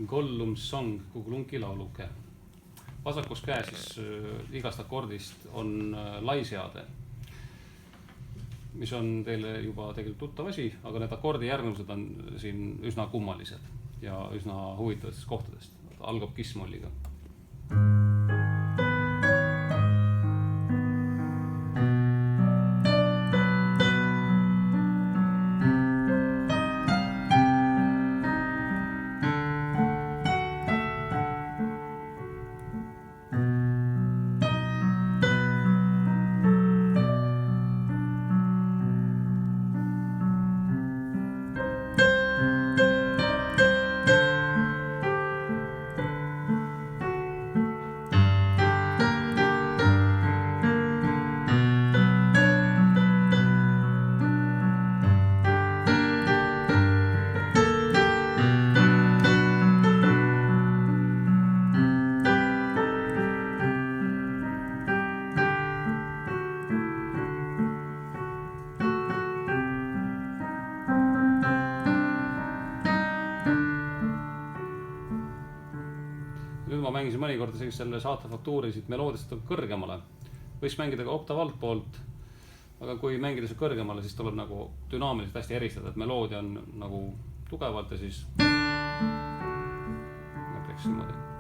Gollum Song, Kukulunki lauluke. Vasakus käes siis igast akordist on laiseade, mis on teile juba tegelikult tuttav asi, aga need akordi järgnevused on siin üsna kummalised ja üsna huvitavatest kohtadest. Algab kissmolliga. Nüüd ma mängisin mõnikord selle saate faktuuri siit meloodist kõrgemale. Võiks mängida ka oktav altpoolt, aga kui mängida see kõrgemale, siis tuleb nagu dünaamiliselt hästi eristada, et meloodia on nagu tugevalt ja siis mõtleks niimoodi.